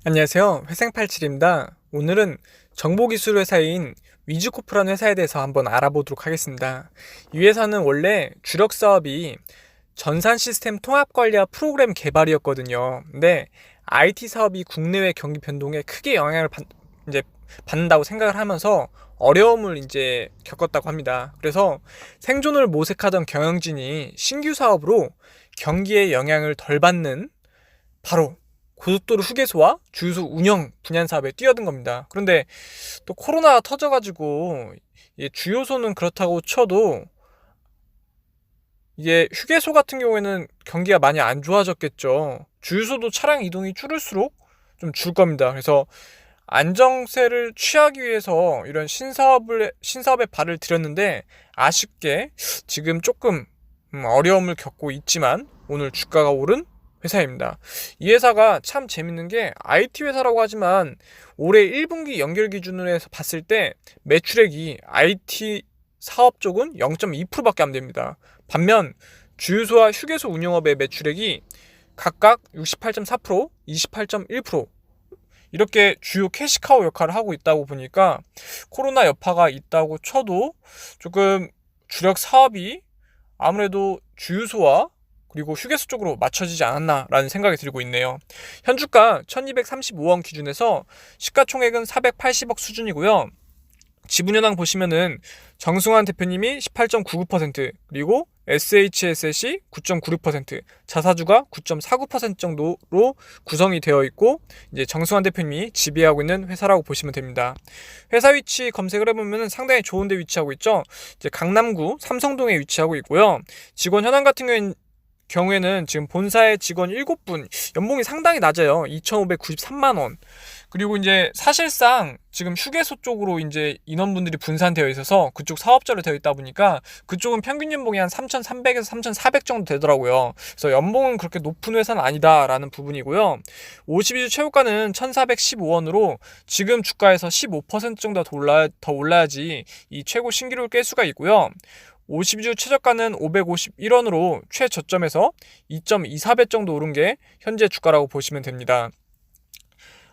안녕하세요. 회생팔칠입니다. 오늘은 정보기술 회사인 위즈코프라는 회사에 대해서 한번 알아보도록 하겠습니다. 이 회사는 원래 주력 사업이 전산 시스템 통합 관리와 프로그램 개발이었거든요. 근데 IT 사업이 국내외 경기 변동에 크게 영향을 받는다고 생각을 하면서 어려움을 겪었다고 합니다. 그래서 생존을 모색하던 경영진이 신규 사업으로 경기에 영향을 덜 받는 바로 고속도로 휴게소와 주유소 운영 분야 사업에 뛰어든 겁니다. 그런데 또 코로나가 터져가지고 주유소는 그렇다고 쳐도 이게 휴게소 같은 경우에는 경기가 많이 안 좋아졌겠죠. 주유소도 차량 이동이 줄을수록 좀 줄 겁니다. 그래서 안정세를 취하기 위해서 이런 신사업에 발을 들였는데 아쉽게 지금 조금 어려움을 겪고 있지만 오늘 주가가 오른 회사입니다. 이 회사가 참 재밌는 게 IT 회사라고 하지만 올해 1분기 연결 기준으로 해서 봤을 때 매출액이 IT 사업 쪽은 0.2%밖에 안 됩니다. 반면 주유소와 휴게소 운영업의 매출액이 각각 68.4%, 28.1% 이렇게 주요 캐시카우 역할을 하고 있다고 보니까 코로나 여파가 있다고 쳐도 조금 주력 사업이 아무래도 주유소와 그리고 휴게소 쪽으로 맞춰지지 않았나라는 생각이 들고 있네요. 현주가 1235원 기준에서 시가총액은 480억 수준이고요. 지분현황 보시면은 정승환 대표님이 18.99%, 그리고 SHS이 9.96%, 자사주가 9.49% 정도로 구성이 되어 있고 이제 정승환 대표님이 지배하고 있는 회사라고 보시면 됩니다. 회사 위치 검색을 해보면은 상당히 좋은 데 위치하고 있죠. 이제 강남구 삼성동에 위치하고 있고요. 직원 현황 같은 경우에는 지금 본사의 직원 7분, 연봉이 상당히 낮아요. 2,593만 원. 그리고 이제 사실상 지금 휴게소 쪽으로 이제 인원분들이 분산되어 있어서 그쪽 사업자로 되어 있다 보니까 그쪽은 평균 연봉이 한 3,300에서 3,400 정도 되더라고요. 그래서 연봉은 그렇게 높은 회사는 아니다라는 부분이고요. 52주 최고가는 1,415원으로 지금 주가에서 15% 정도 더 올라야지 이 최고 신기록을 깰 수가 있고요. 52주 최저가는 551원으로 최저점에서 2.24배 정도 오른 게 현재 주가라고 보시면 됩니다.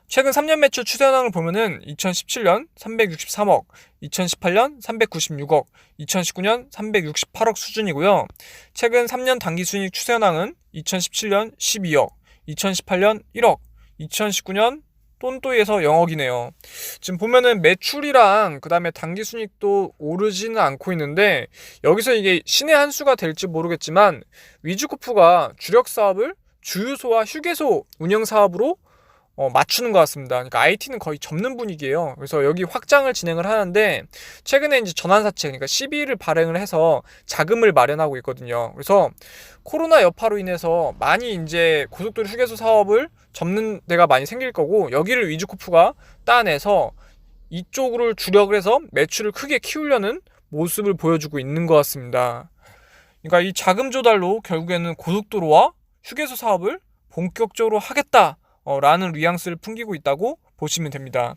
최근 3년 매출 추세 현황을 보면은 2017년 363억, 2018년 396억, 2019년 368억 수준이고요. 최근 3년 당기 순이익 추세 현황은 2017년 12억, 2018년 1억, 2019년 똔또이에서 0억이네요. 지금 보면은 매출이랑 그 다음에 당기순이익도 오르지는 않고 있는데 여기서 이게 신의 한 수가 될지 모르겠지만 위즈코프가 주력 사업을 주유소와 휴게소 운영 사업으로 맞추는 것 같습니다. 그러니까 IT는 거의 접는 분위기예요. 그래서 여기 확장을 진행을 하는데 최근에 이제 전환사채, 그러니까 CB를 발행을 해서 자금을 마련하고 있거든요. 그래서 코로나 여파로 인해서 많이 이제 고속도로 휴게소 사업을 접는 데가 많이 생길 거고 여기를 위즈코프가 따내서 이쪽으로 주력을 해서 매출을 크게 키우려는 모습을 보여주고 있는 것 같습니다. 그러니까 이 자금 조달로 결국에는 고속도로와 휴게소 사업을 본격적으로 하겠다 라는 뉘앙스를 풍기고 있다고 보시면 됩니다.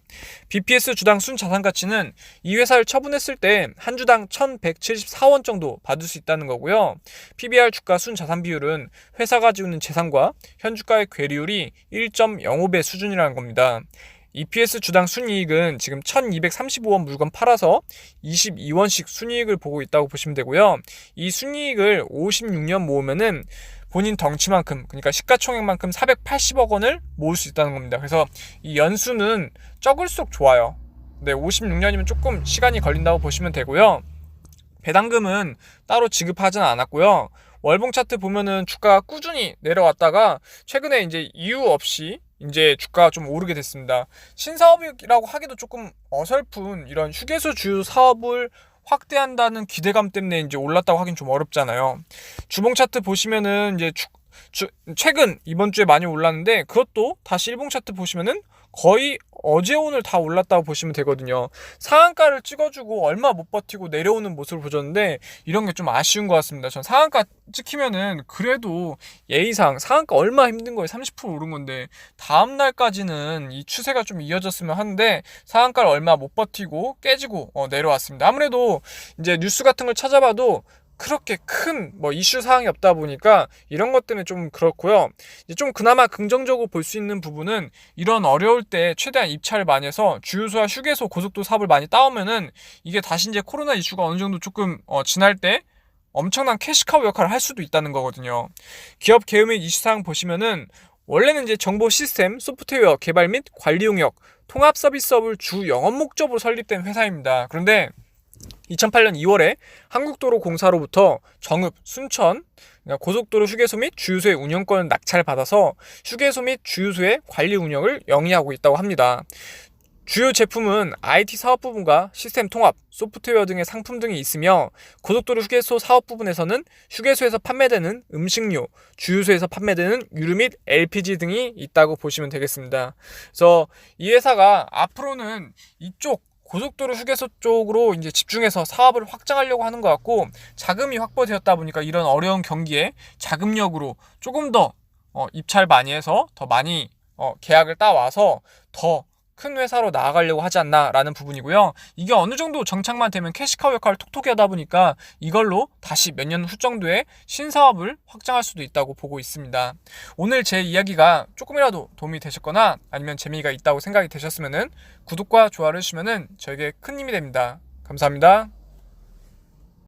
BPS 주당 순자산가치는 이 회사를 처분했을 때 한 주당 1,174원 정도 받을 수 있다는 거고요. PBR 주가 순자산 비율은 회사가 지고 있는 재산과 현주가의 괴리율이 1.05배 수준이라는 겁니다. EPS 주당 순이익은 지금 1,235원 물건 팔아서 22원씩 순이익을 보고 있다고 보시면 되고요. 이 순이익을 56년 모으면은 본인 덩치만큼, 그러니까 시가총액만큼 480억 원을 모을 수 있다는 겁니다. 그래서 이 연수는 적을수록 좋아요. 네, 56년이면 조금 시간이 걸린다고 보시면 되고요. 배당금은 따로 지급하지는 않았고요. 월봉 차트 보면은 주가가 꾸준히 내려왔다가 최근에 이제 이유 없이 이제 주가가 좀 오르게 됐습니다. 신사업이라고 하기도 조금 어설픈 이런 휴게소 주유 사업을 확대한다는 기대감 때문에 이제 올랐다고 하긴 좀 어렵잖아요. 주봉 차트 보시면은 이제 최근 이번 주에 많이 올랐는데 그것도 다시 일봉 차트 보시면은 거의 어제 오늘 다 올랐다고 보시면 되거든요. 상한가를 찍어주고 얼마 못 버티고 내려오는 모습을 보셨는데 이런 게 좀 아쉬운 것 같습니다. 전 상한가 찍히면은 그래도 예의상 상한가 얼마 힘든 거예요. 30% 오른 건데 다음 날까지는 이 추세가 좀 이어졌으면 하는데 상한가를 얼마 못 버티고 깨지고 내려왔습니다. 아무래도 이제 뉴스 같은 걸 찾아봐도 그렇게 큰 뭐 이슈 사항이 없다 보니까 이런 것 때문에 좀 그렇고요. 이제 좀 그나마 긍정적으로 볼 수 있는 부분은 이런 어려울 때 최대한 입찰을 많이 해서 주유소와 휴게소 고속도로 사업을 많이 따오면은 이게 다시 이제 코로나 이슈가 어느 정도 조금 지날 때 엄청난 캐시카우 역할을 할 수도 있다는 거거든요. 기업 개요 및 이슈 사항 보시면은 원래는 이제 정보 시스템, 소프트웨어 개발 및 관리 용역, 통합 서비스업을 주 영업 목적으로 설립된 회사입니다. 그런데 2008년 2월에 한국도로공사로부터 정읍, 순천, 그러니까 고속도로 휴게소 및 주유소의 운영권을 낙찰받아서 휴게소 및 주유소의 관리 운영을 영위하고 있다고 합니다. 주요 제품은 IT 사업 부분과 시스템 통합, 소프트웨어 등의 상품 등이 있으며 고속도로 휴게소 사업 부분에서는 휴게소에서 판매되는 음식료, 주유소에서 판매되는 유류 및 LPG 등이 있다고 보시면 되겠습니다. 그래서 이 회사가 앞으로는 이쪽 고속도로 휴게소 쪽으로 이제 집중해서 사업을 확장하려고 하는 것 같고, 자금이 확보되었다 보니까 이런 어려운 경기에 자금력으로 조금 더 입찰 많이 해서 더 많이 계약을 따와서 더 큰 회사로 나아가려고 하지 않나라는 부분이고요. 이게 어느 정도 정착만 되면 캐시카우 역할을 톡톡히 하다 보니까 이걸로 다시 몇 년 후 정도에 신사업을 확장할 수도 있다고 보고 있습니다. 오늘 제 이야기가 조금이라도 도움이 되셨거나 아니면 재미가 있다고 생각이 되셨으면은 구독과 좋아요를 해주시면은 저에게 큰 힘이 됩니다. 감사합니다.